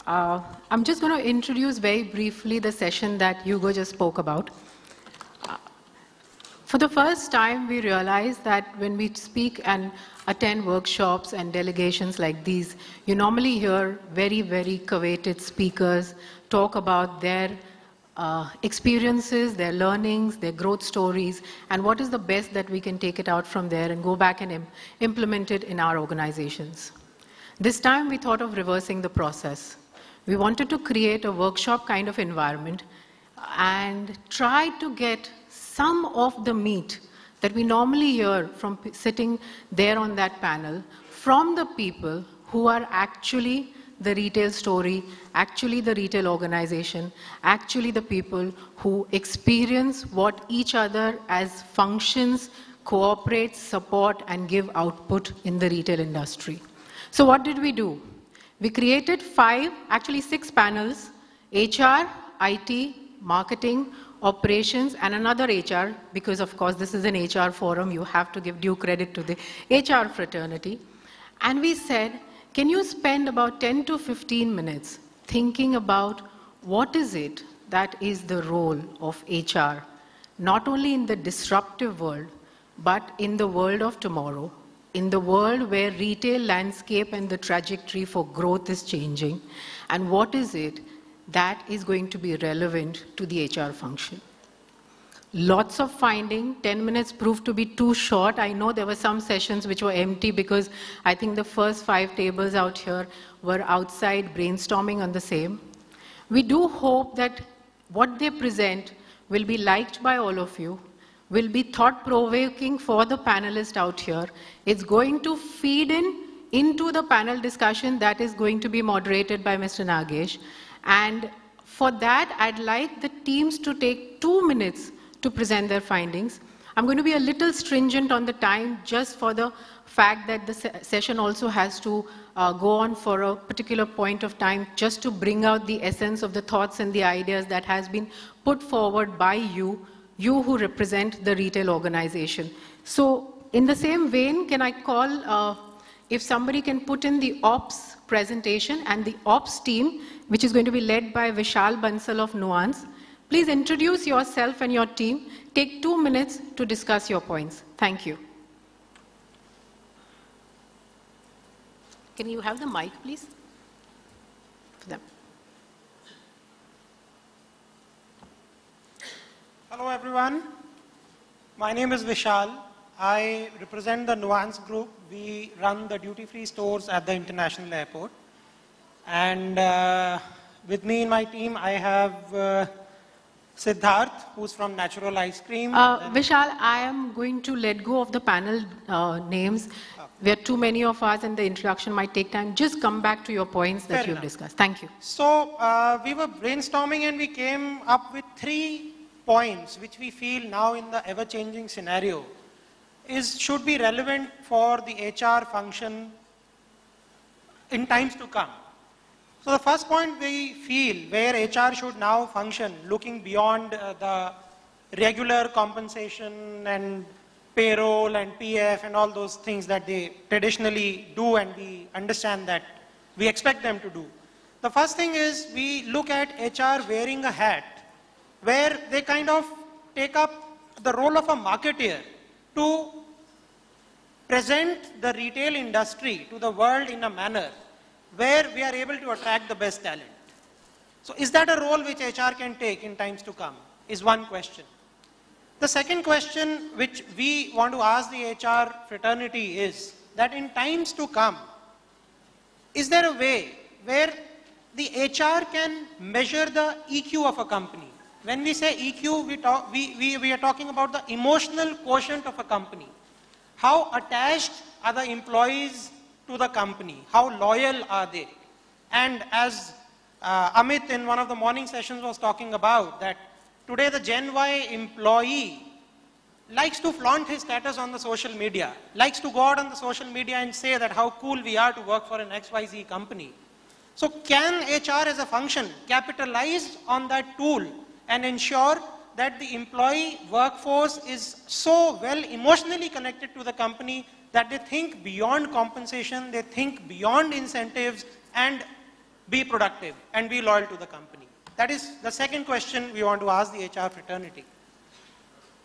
I'm just going to introduce very briefly the session that Hugo just spoke about. For the first time, we realized that when we speak and attend workshops and delegations like these, you normally hear very, very coveted speakers talk about their experiences, their learnings, their growth stories, and what is the best that we can take it out from there and go back and implement it in our organizations. This time, we thought of reversing the process. We wanted to create a workshop kind of environment and try to get some of the meat that we normally hear from sitting there on that panel from the people who are actually the retail story, actually the retail organization, actually the people who experience what each other as functions, cooperate, support, and give output in the retail industry. So what did we do? We created 6 panels: HR, IT, marketing, operations, and another HR, because of course this is an HR forum, you have to give due credit to the HR fraternity. And we said, can you spend about 10 to 15 minutes thinking about what is it that is the role of HR, not only in the disruptive world, but in the world of tomorrow, in the world where retail landscape and the trajectory for growth is changing, and what is it that is going to be relevant to the HR function. Lots of finding. 10 minutes proved to be too short. I know there were some sessions which were empty because I think the first 5 tables out here were outside brainstorming on the same. We do hope that what they present will be liked by all of you, will be thought-provoking for the panelists out here. It's going to feed into the panel discussion that is going to be moderated by Mr. Nagesh. And for that, I'd like the teams to take 2 minutes to present their findings. I'm going to be a little stringent on the time just for the fact that the session also has to go on for a particular point of time just to bring out the essence of the thoughts and the ideas that has been put forward by you who represent the retail organization. So in the same vein, can I call, if somebody can put in the ops presentation and the ops team, which is going to be led by Vishal Bansal of Nuance. Please introduce yourself and your team. Take 2 minutes to discuss your points. Thank you. Can you have the mic, please? For them. Hello, everyone. My name is Vishal. I represent the Nuance Group. We run the duty-free stores at the International Airport. And with me in my team, I have Siddharth, who's from Natural Ice Cream. Vishal, I am going to let go of the panel names. Okay. There are too many of us and the introduction might take time. Just come back to your points that you've discussed. Thank you. So we were brainstorming and we came up with 3 points which we feel now in the ever-changing scenario should be relevant for the HR function in times to come. So the first point we feel where HR should now function, looking beyond the regular compensation and payroll and PF and all those things that they traditionally do and we understand that we expect them to do. The first thing is we look at HR wearing a hat where they kind of take up the role of a marketeer to present the retail industry to the world in a manner where we are able to attract the best talent. So is that a role which HR can take in times to come, is one question. The second question which we want to ask the HR fraternity is that in times to come, is there a way where the HR can measure the EQ of a company? When we say EQ, we are talking about the emotional quotient of a company. How attached are the employees to the company? How loyal are they? And as Amit in one of the morning sessions was talking about, that today the Gen Y employee likes to flaunt his status on the social media, likes to go out on the social media and say that how cool we are to work for an XYZ company. So can HR as a function capitalize on that tool and ensure that the employee workforce is so well emotionally connected to the company that they think beyond compensation, they think beyond incentives, and be productive, and be loyal to the company? That is the second question we want to ask the HR fraternity.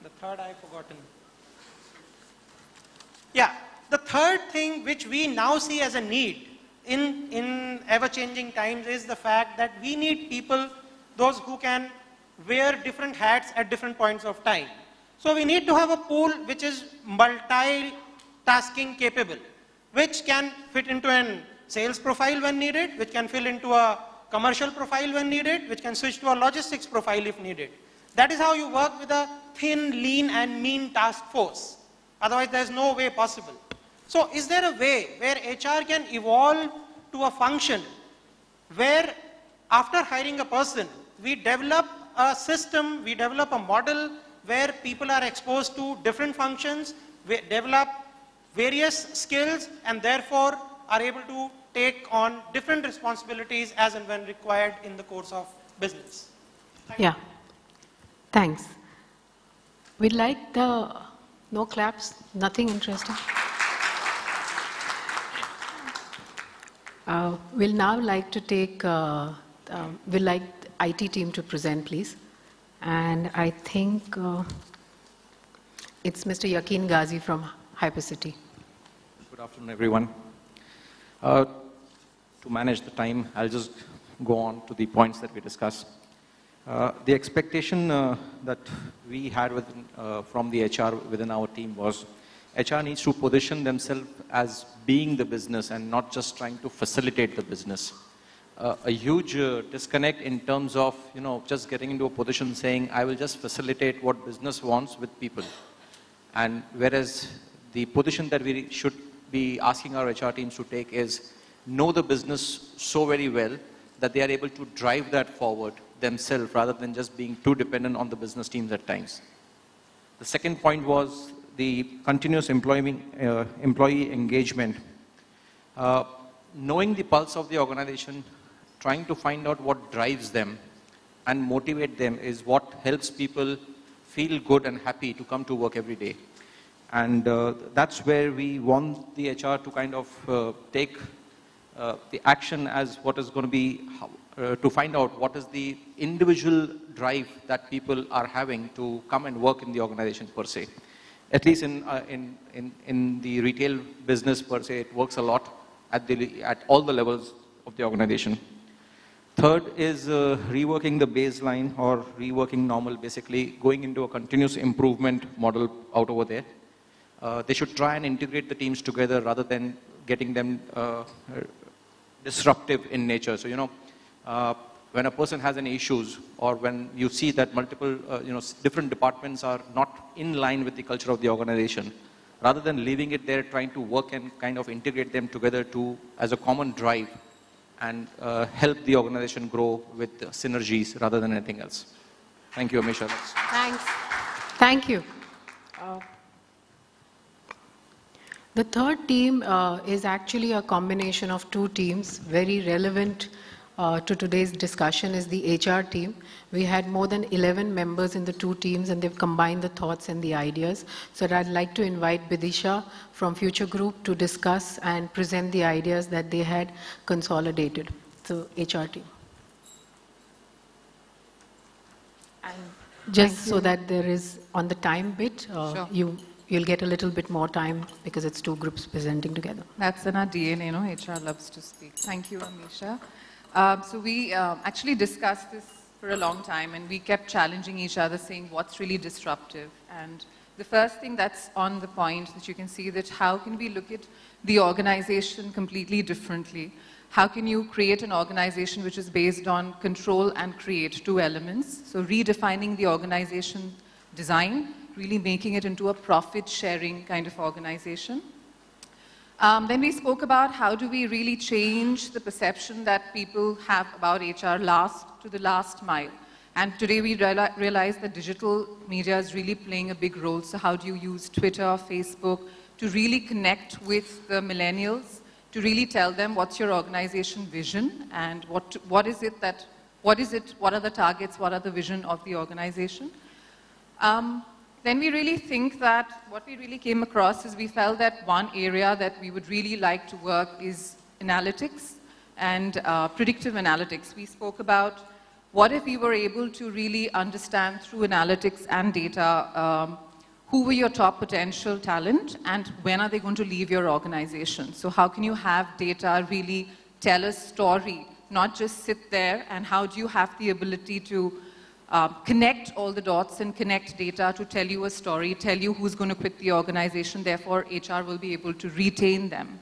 The third I've forgotten. Yeah, the third thing which we now see as a need in ever-changing times is the fact that we need people, those who can wear different hats at different points of time. So we need to have a pool which is multitasking capable, which can fit into a sales profile when needed, which can fill into a commercial profile when needed, which can switch to a logistics profile if needed. That is how you work with a thin, lean and mean task force. Otherwise there is no way possible. So is there a way where HR can evolve to a function where after hiring a person, we develop a system, we develop a model where people are exposed to different functions, we develop various skills and therefore are able to take on different responsibilities as and when required in the course of business? Yeah, thanks. We'd like the, no claps, nothing interesting. We'll now like to take, we'd like the IT team to present, please. And I think it's Mr. Yaqeen Ghazi from Hypercity. Good afternoon, everyone. To manage the time, I'll just go on to the points that we discussed. The expectation that we had from the HR within our team was HR needs to position themselves as being the business and not just trying to facilitate the business. A huge disconnect in terms of, just getting into a position saying, I will just facilitate what business wants with people. And whereas the position that we should be asking our HR teams to take is know the business so very well that they are able to drive that forward themselves rather than just being too dependent on the business teams at times. The second point was the continuous employee engagement. Knowing the pulse of the organization, trying to find out what drives them and motivate them is what helps people feel good and happy to come to work every day. And that's where we want the HR to kind of take the action as what is going to be, to find out what is the individual drive that people are having to come and work in the organization per se. At least in the retail business per se, it works a lot at all the levels of the organization. Third is reworking the baseline or reworking normal, basically going into a continuous improvement model out over there. They should try and integrate the teams together rather than getting them disruptive in nature. So, when a person has any issues or when you see that multiple, different departments are not in line with the culture of the organization, rather than leaving it there, trying to work and kind of integrate them together as a common drive and help the organization grow with synergies rather than anything else. Thank you, Amisha. Thanks. Thank you. The third team is actually a combination of two teams, very relevant to today's discussion is the HR team. We had more than 11 members in the two teams and they've combined the thoughts and the ideas. So I'd like to invite Bidisha from Future Group to discuss and present the ideas that they had consolidated. So HR team. And just so that there is on the time bit, Sure. You'll get a little bit more time because it's two groups presenting together. That's in our DNA, HR loves to speak. Thank you, Amisha. So we actually discussed this for a long time and we kept challenging each other saying what's really disruptive. And the first thing that's on the point that you can see that how can we look at the organization completely differently? How can you create an organization which is based on control and create, two elements? So redefining the organization design, really making it into a profit-sharing kind of organization. Then we spoke about how do we really change the perception that people have about HR to the last mile. And today we realize that digital media is really playing a big role. So how do you use Twitter, Facebook to really connect with the millennials, to really tell them what's your organization vision and what are the targets, what are the vision of the organization. Then we really think that what we really came across is we felt that one area that we would really like to work is analytics, and predictive analytics. We spoke about what if we were able to really understand through analytics and data who were your top potential talent and when are they going to leave your organization. So how can you have data really tell a story, not just sit there, and how do you have the ability to connect all the dots and connect data to tell you a story, tell you who's going to quit the organization, therefore HR will be able to retain them.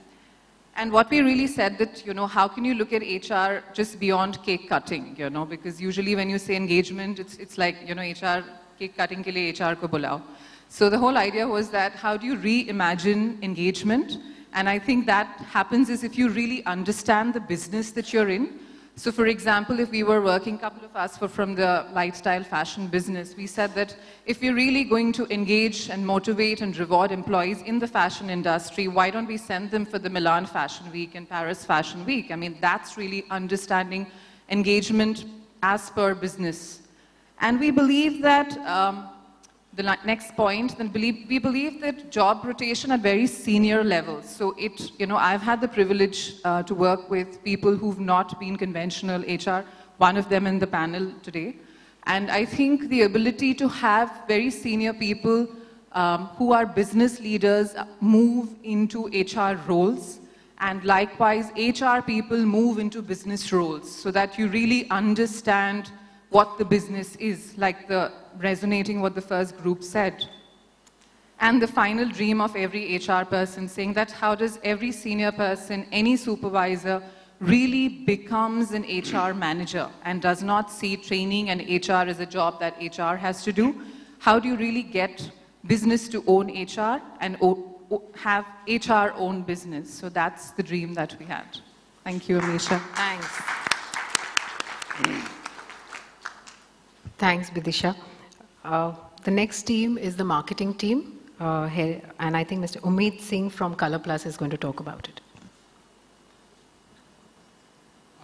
And what we really said that, how can you look at HR just beyond cake cutting, because usually when you say engagement, it's like, HR, cake cutting ke liye HR ko bulao. So the whole idea was that how do you reimagine engagement? And I think that happens is if you really understand the business that you're in. So for example, if we were working, a couple of us were from the lifestyle fashion business, we said that if we're really going to engage and motivate and reward employees in the fashion industry, why don't we send them for the Milan Fashion Week and Paris Fashion Week? I mean, that's really understanding engagement as per business. And we believe that the next point, we believe that job rotation at very senior levels. So I've had the privilege to work with people who've not been conventional HR, one of them in the panel today. And I think the ability to have very senior people who are business leaders move into HR roles, and likewise HR people move into business roles, so that you really understand what the business is, like resonating what the first group said. And the final dream of every HR person, saying that how does every senior person, any supervisor, really becomes an HR manager and does not see training and HR as a job that HR has to do? How do you really get business to own HR and have HR own business? So that's the dream that we had. Thank you, Amisha. Thanks. Thanks, Bidisha. The next team is the marketing team, and I think Mr. Umit Singh from Color Plus is going to talk about it.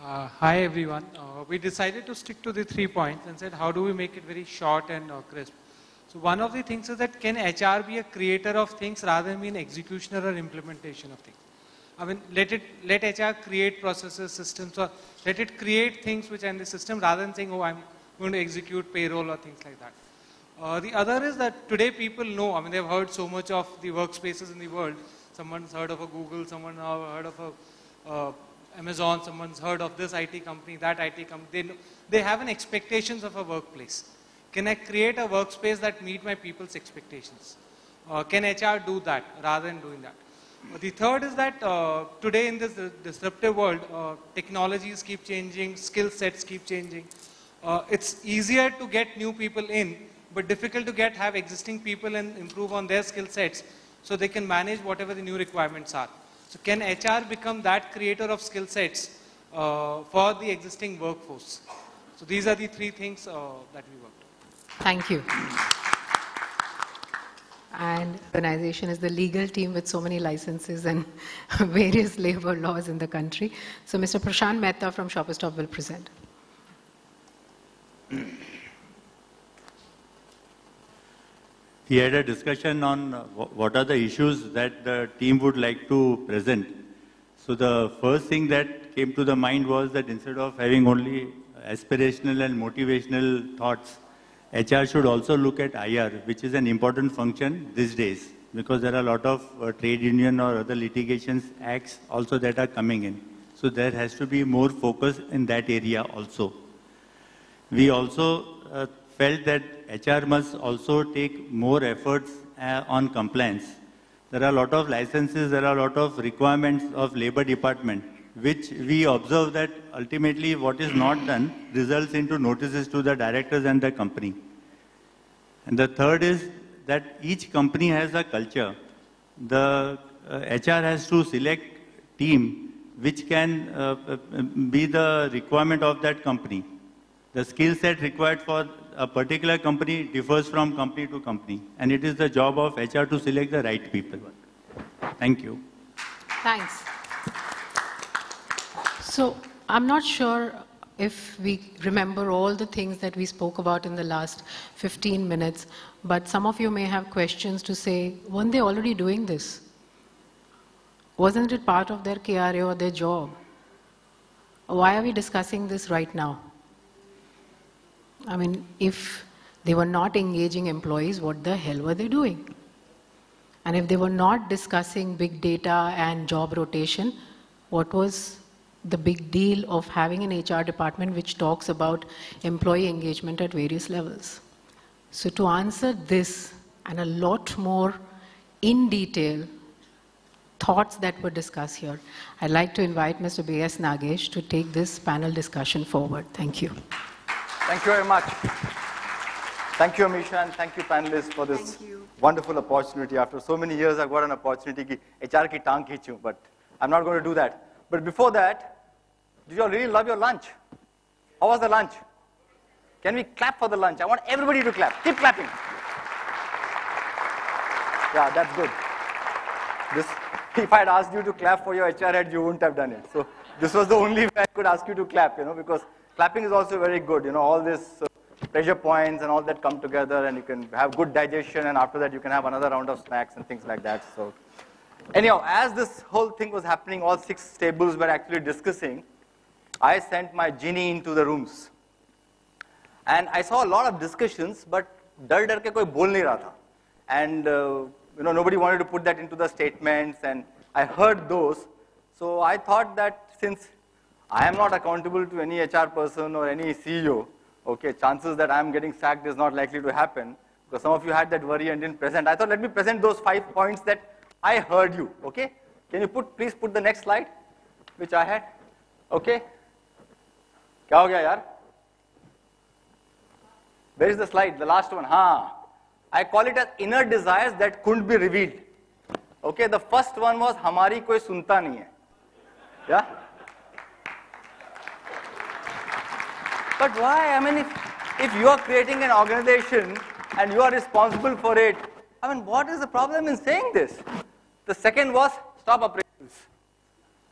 Hi everyone. We decided to stick to the 3 points and said how do we make it very short and crisp. So one of the things is that can HR be a creator of things rather than be an executioner or implementation of things. I mean, let HR create processes, systems, or let it create things which are in the system rather than saying, oh, I'm going to execute payroll or things like that. The other is that today people know, I mean, they've heard so much of the workspaces in the world. Someone's heard of a Google, someone heard of a Amazon, someone's heard of this IT company, that IT company. They have an expectations of a workplace. Can I create a workspace that meet my people's expectations? Can HR do that rather than doing that? The third is that today in this disruptive world, technologies keep changing, skill sets keep changing. It's easier to get new people in, but difficult to have existing people and improve on their skill sets so they can manage whatever the new requirements are. So can HR become that creator of skill sets for the existing workforce? So these are the 3 things that we worked on. Thank you. And organization is the legal team with so many licenses and various labor laws in the country. So Mr. Prashant Mehta from Shoppers Stop will present. We had a discussion on what are the issues that the team would like to present. So the first thing that came to the mind was that instead of having only aspirational and motivational thoughts, HR should also look at IR, which is an important function these days, because there are a lot of trade union or other litigations acts also that are coming in. So there has to be more focus in that area also. We also felt that HR must also take more efforts on compliance. There are a lot of licenses, there are a lot of requirements of labor department, which we observe that ultimately what is not done results into notices to the directors and the company. And the third is that each company has a culture. The HR has to select team which can be the requirement of that company. The skill set required for a particular company differs from company to company, and it is the job of HR to select the right people. Thank you. Thanks. So I'm not sure if we remember all the things that we spoke about in the last 15 minutes, but some of you may have questions to say, weren't they already doing this? Wasn't it part of their KRA or their job? Why are we discussing this right now? I mean, if they were not engaging employees, what the hell were they doing? And if they were not discussing big data and job rotation, what was the big deal of having an HR department which talks about employee engagement at various levels? So to answer this and a lot more in detail thoughts that were discussed here, I'd like to invite Mr. B.S. Nagesh to take this panel discussion forward. Thank you. Thank you very much. Thank you, Amisha, and thank you, panelists, for this wonderful opportunity. After so many years, I've got an opportunity ki HR ki tang khichu, but I'm not going to do that. But before that, did you all really love your lunch? How was the lunch? Can we clap for the lunch? I want everybody to clap. Keep clapping. Yeah, that's good. If I had asked you to clap for your HR head, you wouldn't have done it. So this was the only way I could ask you to clap, because clapping is also very good. All this pressure points and all that come together, and you can have good digestion, and after that you can have another round of snacks and things like that. So anyhow, as this whole thing was happening, all 6 tables were actually discussing, I sent my genie into the rooms. And I saw a lot of discussions, but dar ke koi bol nahi raha tha. And nobody wanted to put that into the statements, and I heard those. So I thought that since I am not accountable to any HR person or any CEO, okay, chances that I am getting sacked is not likely to happen, because some of you had that worry and didn't present. I thought, let me present those 5 points that I heard you, okay? Can you please put the next slide, which I had? Okay? Kya ho gaya yaar? Where is the slide? The last one. I call it as inner desires that couldn't be revealed. Okay, the first one was, hamari koi sunta nahi hai. Yeah? But why? I mean, if you are creating an organization and you are responsible for it, I mean, what is the problem in saying this? The second was, stop appraisals.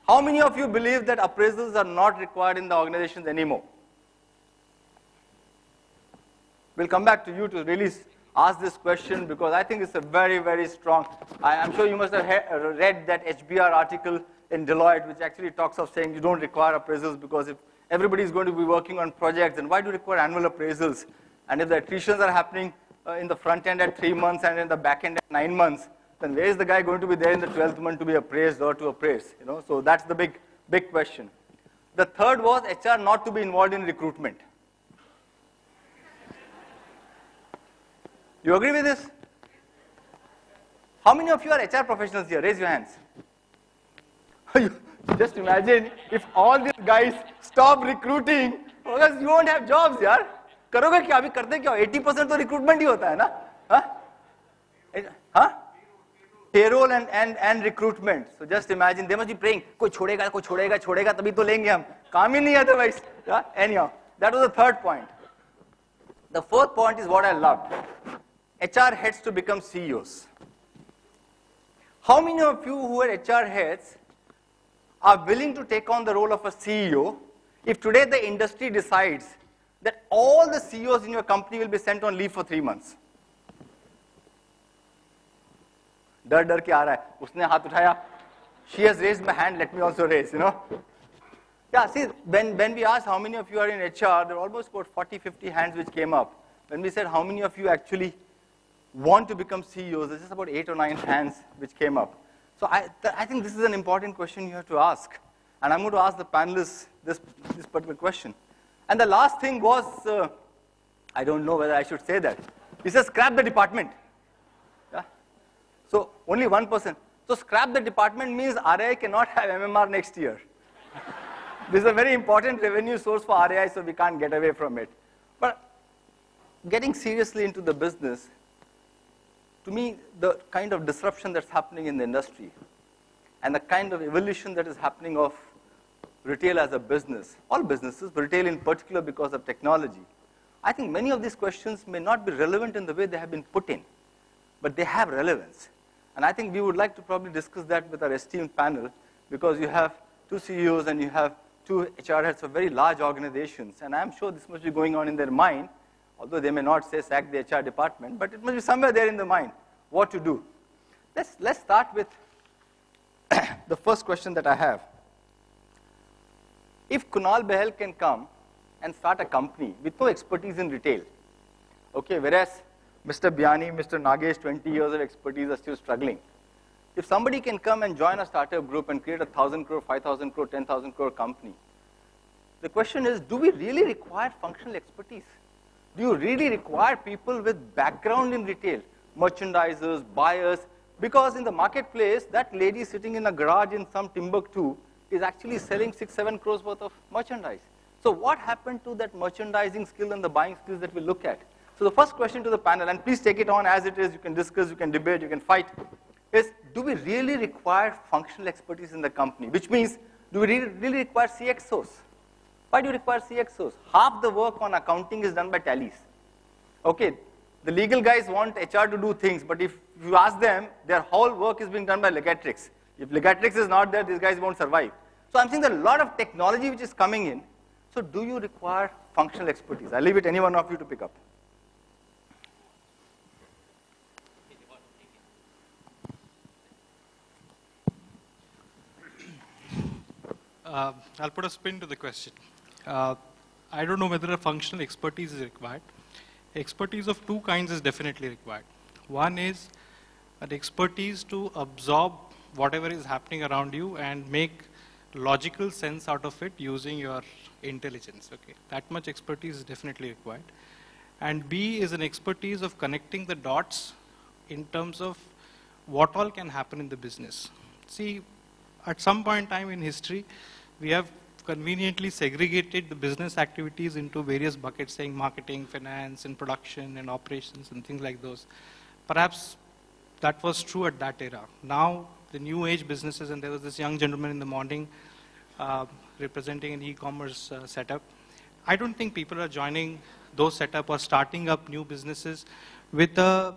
How many of you believe that appraisals are not required in the organizations anymore? We'll come back to you to really ask this question, because I think it's a very, very strong. I'm sure you must have read that HBR article in Deloitte, which actually talks of saying you don't require appraisals, because if everybody is going to be working on projects, then why do you require annual appraisals? And if the attritions are happening in the front end at 3 months and in the back end at 9 months, then where is the guy going to be there in the 12th month to be appraised or to appraise? So that's the big question. The third was HR not to be involved in recruitment. You agree with this? How many of you are HR professionals here? Raise your hands. Just imagine if all these guys stop recruiting, because you won't have jobs, yaar. करोगे क्या? अभी करते क्या? 80% तो recruitment ही होता है ना? हाँ? Payroll and recruitment. So just imagine, they must be praying, कोई छोड़ेगा, तभी तो लेंगे हम. काम ही नहीं है otherwise. Yeah? Anyhow, that was the third point. The fourth point is what I loved. HR heads to become CEOs. How many of you who are HR heads are willing to take on the role of a CEO if today the industry decides that all the CEOs in your company will be sent on leave for 3 months? डर के आ रहा है. उसने हाथ उठाया. She has raised my hand, let me also raise, Yeah, see, when we asked how many of you are in HR, there were almost about 40-50 hands which came up. When we said how many of you actually want to become CEOs, there's just about 8 or 9 hands which came up. So I think this is an important question you have to ask. And I'm going to ask the panelists this particular question. And the last thing was, I don't know whether I should say that. He says, scrap the department. Yeah? So only 1%. So scrap the department means RAI cannot have MMR next year. This is a very important revenue source for RAI, so we can't get away from it. But getting seriously into the business, to me, the kind of disruption that's happening in the industry and the kind of evolution that is happening of retail as a business, all businesses, but retail in particular because of technology, I think many of these questions may not be relevant in the way they have been put in, but they have relevance. And I think we would like to probably discuss that with our esteemed panel, because you have 2 CEOs and you have 2 HR heads of very large organizations, and I'm sure this must be going on in their mind, although they may not say sack the HR department, but it must be somewhere there in the mind, what to do. Let's start with the first question that I have. If Kunal Behel can come and start a company with no expertise in retail, okay, whereas Mr. Biani, Mr. Nagesh, 20 years of expertise are still struggling. If somebody can come and join a startup group and create a 1,000 crore, 5,000 crore, 10,000 crore company, the question is, do we really require functional expertise? Do you really require people with background in retail, merchandisers, buyers? Because in the marketplace, that lady sitting in a garage in some Timbuktu is actually selling 6-7 crores worth of merchandise. So what happened to that merchandising skill and the buying skills that we look at? So the first question to the panel, and please take it on as it is, you can discuss, you can debate, you can fight, is do we really require functional expertise in the company? Which means, do we really require CXOs? Why do you require CXOs? Half the work on accounting is done by tallies. Okay, the legal guys want HR to do things, but if you ask them, their whole work is being done by legatrix. If legatrix is not there, these guys won't survive. So I'm saying there are a lot of technology which is coming in. So do you require functional expertise? I'll leave it to any one of you to pick up. I'll put a spin to the question. I don't know whether a functional expertise is required. Expertise of two kinds is definitely required. One is an expertise to absorb whatever is happening around you and make logical sense out of it using your intelligence. Okay, that much expertise is definitely required. And B is an expertise of connecting the dots in terms of what all can happen in the business. See, at some point in time in history, we have conveniently segregated the business activities into various buckets, saying marketing, finance, and production, and operations, and things like those. Perhaps that was true at that era. Now, the new age businesses, and there was this young gentleman in the morning representing an e-commerce setup. I don't think people are joining those setup or starting up new businesses with a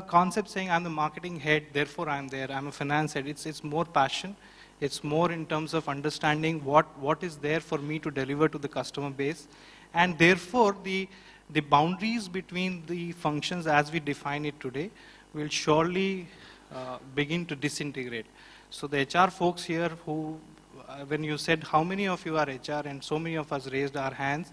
concept saying I'm the marketing head, therefore I'm there, I'm a finance head. It's more passion. It's more in terms of understanding what is there for me to deliver to the customer base. And therefore, the boundaries between the functions as we define it today will surely begin to disintegrate. So the HR folks here who, when you said how many of you are HR and so many of us raised our hands,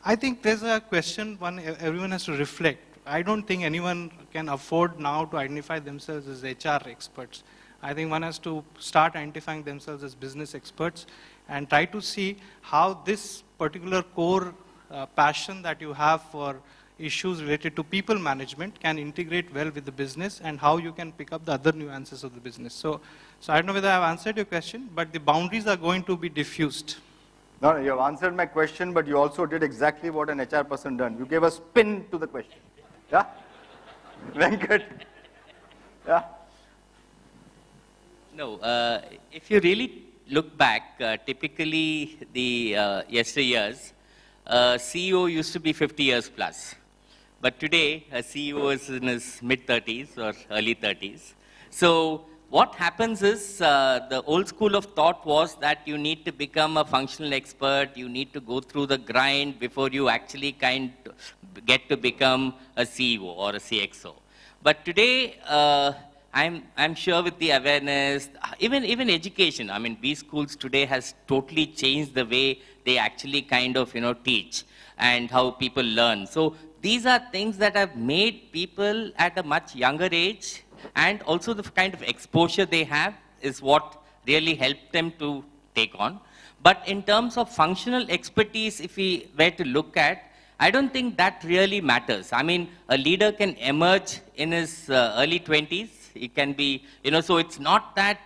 I think there's a question everyone has to reflect. I don't think anyone can afford now to identify themselves as HR experts. I think one has to start identifying themselves as business experts and try to see how this particular core passion that you have for issues related to people management can integrate well with the business and how you can pick up the other nuances of the business. So I don't know whether I've answered your question, but the boundaries are going to be diffused. No, you have answered my question, but you also did exactly what an HR person done. You gave a spin to the question. Yeah? Venkat? Yeah? No, if you really look back, typically the yesteryears, CEO used to be 50 years plus. But today, a CEO is in his mid-30s or early 30s. So what happens is the old school of thought was that you need to become a functional expert, you need to go through the grind before you actually get to become a CEO or a CXO. But today, I'm sure with the awareness, even education, I mean, B schools today has totally changed the way they actually teach and how people learn. So these are things that have made people at a much younger age, and also the kind of exposure they have is what really helped them to take on. But in terms of functional expertise, if we were to look at, I don't think that really matters. I mean, a leader can emerge in his early 20s. It can be, so it's not that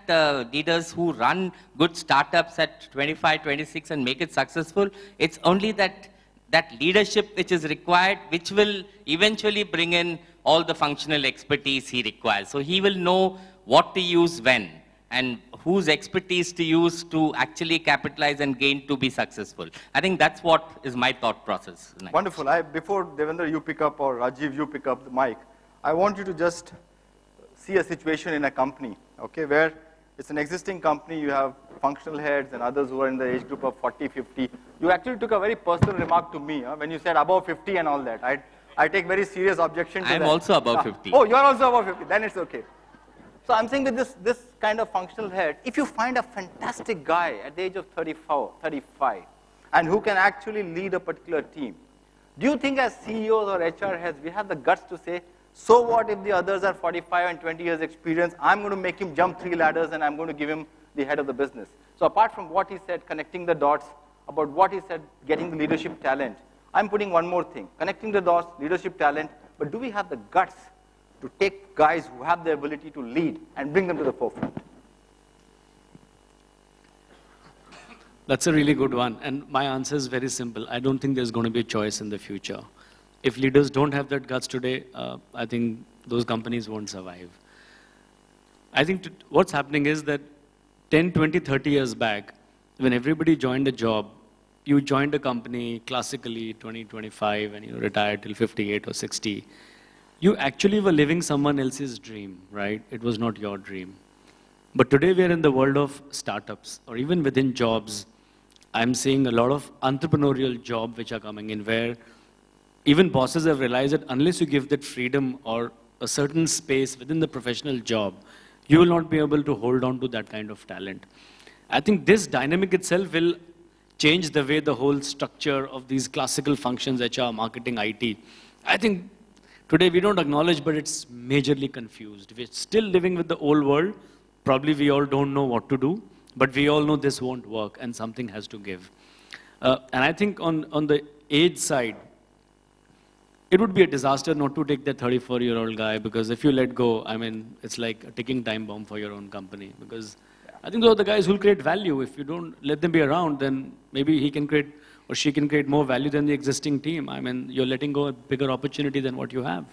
leaders who run good startups at 25, 26 and make it successful. It's only that leadership which is required, which will eventually bring in all the functional expertise he requires. So he will know what to use when and whose expertise to use to actually capitalize and gain to be successful. I think that's what is my thought process. Wonderful. Before Devendra you pick up or Rajiv you pick up the mic, I want you to just see a situation in a company, okay, where it's an existing company, you have functional heads and others who are in the age group of 40, 50. You actually took a very personal remark to me when you said above 50 and all that. I take very serious objection to that. I'm also above 50. Oh, you're also above 50. Then it's okay. So I'm saying with this kind of functional head, if you find a fantastic guy at the age of 34, 35, and who can actually lead a particular team, do you think as CEOs or HR heads, we have the guts to say, so what if the others are 45 and 20 years experience, I'm going to make him jump 3 ladders and I'm going to give him the head of the business. So apart from what he said, connecting the dots, about what he said, getting the leadership talent, I'm putting one more thing, connecting the dots, leadership talent, but do we have the guts to take guys who have the ability to lead and bring them to the forefront? That's a really good one. And my answer is very simple. I don't think there's going to be a choice in the future. If leaders don't have that guts today, I think those companies won't survive. I think what's happening is that 10, 20, 30 years back, when everybody joined a job, you joined a company classically 20, 25, and you retired till 58 or 60. You actually were living someone else's dream, right? It was not your dream. But today we are in the world of startups, or even within jobs. I'm seeing a lot of entrepreneurial jobs which are coming in, where even bosses have realized that unless you give that freedom or a certain space within the professional job, you will not be able to hold on to that kind of talent. I think this dynamic itself will change the way the whole structure of these classical functions, HR, marketing, IT. I think today we don't acknowledge, but it's majorly confused. We're still living with the old world. Probably we all don't know what to do, but we all know this won't work and something has to give. And I think on the age side, it would be a disaster not to take that 34-year-old guy, because if you let go, I mean, it's like a ticking time bomb for your own company. Because I think those are the guys who will create value. If you don't let them be around, then maybe he can create or she can create more value than the existing team. I mean, you're letting go a bigger opportunity than what you have.